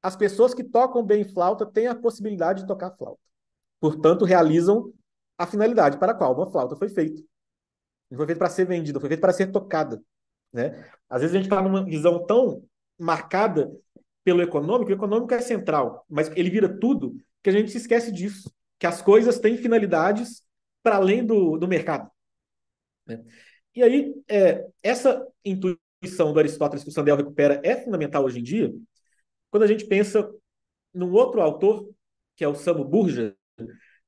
as pessoas que tocam bem flauta têm a possibilidade de tocar flauta. Portanto, realizam a finalidade para a qual uma flauta foi feita. Não foi feita para ser vendida, foi feita para ser tocada. Né? Às vezes a gente está numa visão tão marcada pelo econômico, o econômico é central, mas ele vira tudo, que a gente se esquece disso, que as coisas têm finalidades para além do mercado. Né? E aí, essa intuição do Aristóteles que o Sandel recupera é fundamental hoje em dia, quando a gente pensa num outro autor, que é o Samo Burja,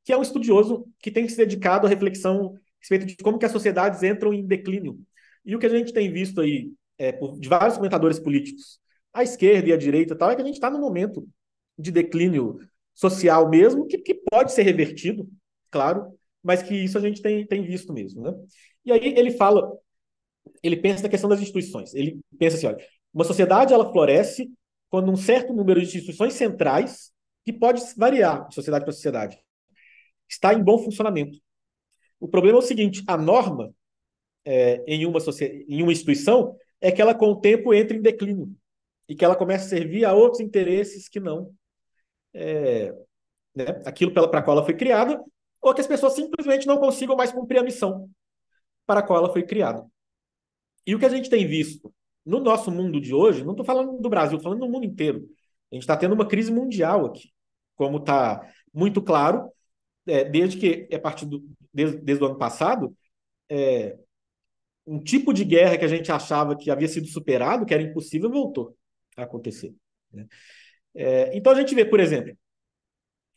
que é um estudioso que tem se dedicado à reflexão a respeito de como que as sociedades entram em declínio. E o que a gente tem visto aí, de vários comentadores políticos, à esquerda e à direita, tal, é que a gente está num momento de declínio social mesmo, que pode ser revertido, claro, mas que isso a gente tem visto mesmo. Né? E aí ele pensa na questão das instituições. Ele pensa assim: olha, uma sociedade ela floresce quando um certo número de instituições centrais, que pode variar de sociedade para sociedade, está em bom funcionamento. O problema é o seguinte: a norma em uma instituição é que ela, com o tempo, entra em declínio e que ela começa a servir a outros interesses que não, né, aquilo para a qual ela foi criada, ou que as pessoas simplesmente não consigam mais cumprir a missão para a qual ela foi criada. E o que a gente tem visto no nosso mundo de hoje, não estou falando do Brasil, estou falando do mundo inteiro. A gente está tendo uma crise mundial aqui, como está muito claro, desde que, a partir desde o ano passado, um tipo de guerra que a gente achava que havia sido superado, que era impossível, voltou a acontecer, né? Então a gente vê, por exemplo,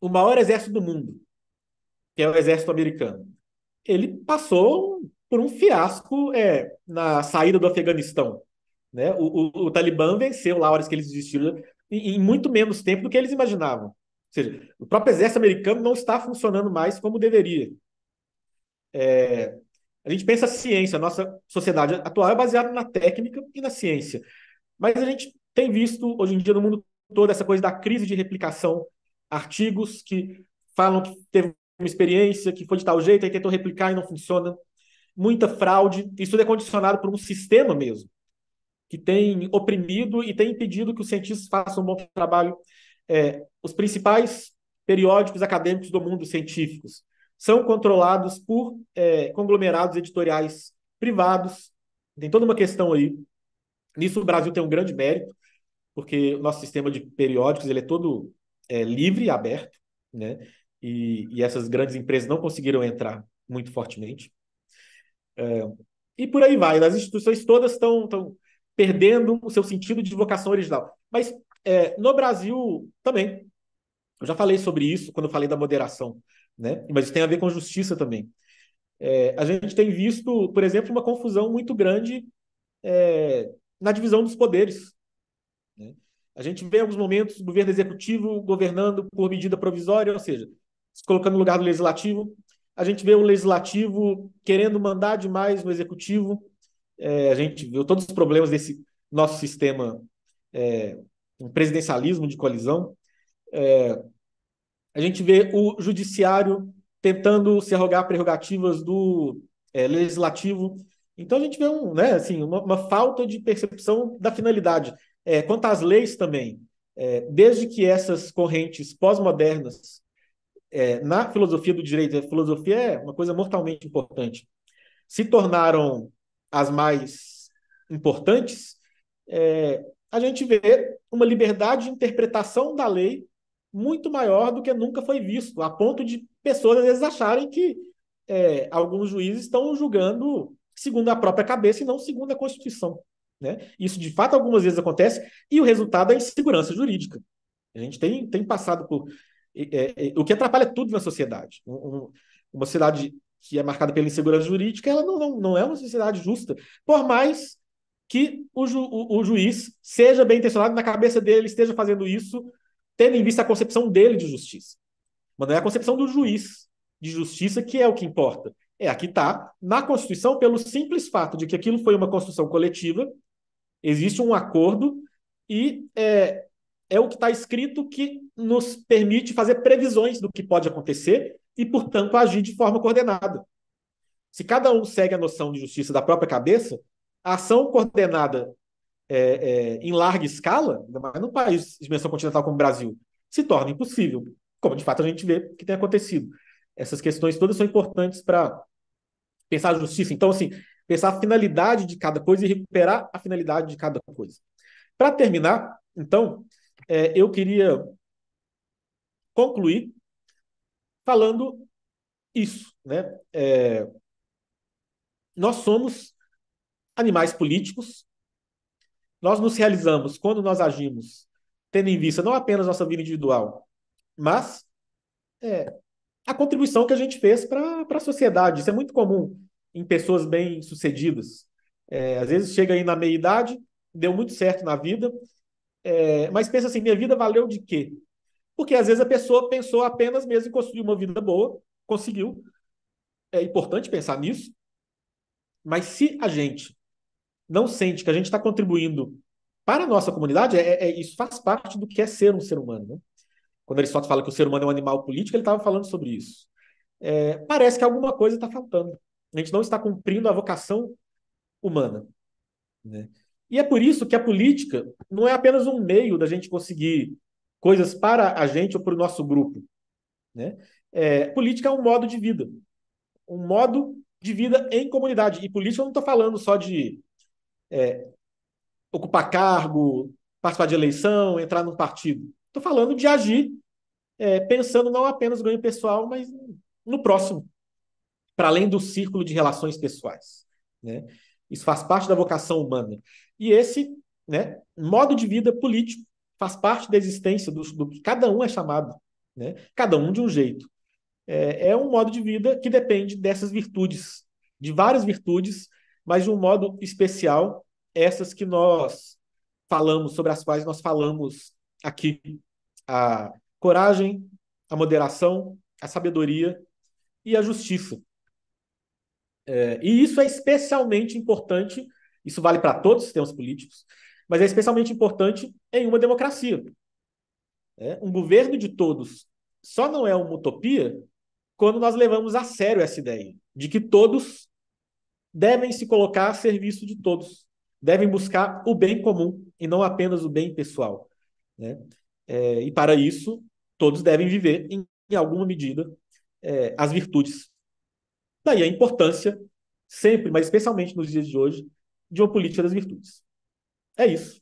o maior exército do mundo, que é o exército americano. Ele passou por um fiasco na saída do Afeganistão, né? O Talibã venceu lá, horas que eles desistiram, em muito menos tempo do que eles imaginavam. Ou seja, o próprio exército americano não está funcionando mais como deveria. A gente pensa a ciência, a nossa sociedade atual é baseada na técnica e na ciência. Mas a gente tem visto, hoje em dia, no mundo todo, essa coisa da crise de replicação, artigos que falam que teve uma experiência, que foi de tal jeito, aí tentou replicar e não funciona. Muita fraude. Isso tudo é condicionado por um sistema mesmo, que tem oprimido e tem impedido que os cientistas façam um bom trabalho. Os principais periódicos acadêmicos do mundo científicos são controlados por conglomerados editoriais privados. Tem toda uma questão aí. Nisso o Brasil tem um grande mérito, porque o nosso sistema de periódicos ele é todo livre e aberto, né? E essas grandes empresas não conseguiram entrar muito fortemente. E por aí vai. As instituições todas estão perdendo o seu sentido de vocação original. Mas no Brasil também. Eu já falei sobre isso quando eu falei da moderação, né? Mas isso tem a ver com justiça também. A gente tem visto, por exemplo, uma confusão muito grande na divisão dos poderes, né? A gente vê em alguns momentos o governo executivo governando por medida provisória, ou seja, se colocando no lugar do legislativo. A gente vê o legislativo querendo mandar demais no executivo. A gente viu todos os problemas desse nosso sistema, um presidencialismo de coalizão. A gente vê o judiciário tentando se arrogar prerrogativas do legislativo. Então a gente vê né, assim, uma falta de percepção da finalidade. Quanto às leis também, desde que essas correntes pós-modernas, na filosofia do direito, a filosofia é uma coisa mortalmente importante, se tornaram as mais importantes, a gente vê uma liberdade de interpretação da lei muito maior do que nunca foi visto, a ponto de pessoas às vezes acharem que alguns juízes estão julgando segundo a própria cabeça e não segundo a Constituição, né? Isso de fato algumas vezes acontece e o resultado é insegurança jurídica. A gente tem passado por o que atrapalha tudo na sociedade. Uma sociedade que é marcada pela insegurança jurídica, ela não é uma sociedade justa, por mais que o juiz seja bem intencionado, na cabeça dele esteja fazendo isso, tendo em vista a concepção dele de justiça. Mas não é a concepção do juiz de justiça que é o que importa. Aqui está, na Constituição, pelo simples fato de que aquilo foi uma construção coletiva, existe um acordo e é o que está escrito que nos permite fazer previsões do que pode acontecer e, portanto, agir de forma coordenada. Se cada um segue a noção de justiça da própria cabeça, a ação coordenada em larga escala, ainda mais num país de dimensão continental como o Brasil, se torna impossível, como de fato a gente vê que tem acontecido. Essas questões todas são importantes para pensar a justiça. Então, assim, pensar a finalidade de cada coisa e recuperar a finalidade de cada coisa. Para terminar, então, eu queria concluir falando isso, né? Nós somos animais políticos, nós nos realizamos quando nós agimos tendo em vista não apenas nossa vida individual, mas a contribuição que a gente fez para a sociedade. Isso é muito comum em pessoas bem-sucedidas. Às vezes chega aí na meia-idade, deu muito certo na vida, mas pensa assim, minha vida valeu de quê? Porque às vezes a pessoa pensou apenas mesmo em construir uma vida boa, conseguiu. É importante pensar nisso, mas se a gente não sente que a gente está contribuindo para a nossa comunidade, isso faz parte do que é ser um ser humano, né? Quando Aristóteles fala que o ser humano é um animal político, ele estava falando sobre isso. parece que alguma coisa está faltando. A gente não está cumprindo a vocação humana, né? E é por isso que a política não é apenas um meio da gente conseguir coisas para a gente ou para o nosso grupo, né? Política é um modo de vida em comunidade. E política eu não estou falando só de ocupar cargo, participar de eleição, entrar num partido. Estou falando de agir pensando não apenas no ganho pessoal, mas no próximo, para além do círculo de relações pessoais, né? Isso faz parte da vocação humana. E esse, né, modo de vida político faz parte da existência cada um é chamado, né? Cada um de um jeito. É um modo de vida que depende dessas virtudes, de várias virtudes, mas de um modo especial, essas que nós falamos, sobre as quais nós falamos aqui: a coragem, a moderação, a sabedoria e a justiça. E isso é especialmente importante, isso vale para todos os sistemas políticos, mas é especialmente importante em uma democracia. Um governo de todos só não é uma utopia quando nós levamos a sério essa ideia de que todos devem se colocar a serviço de todos, devem buscar o bem comum e não apenas o bem pessoal, né? E para isso, todos devem viver, em alguma medida, as virtudes. Daí a importância, sempre, mas especialmente nos dias de hoje, de uma política das virtudes. É isso.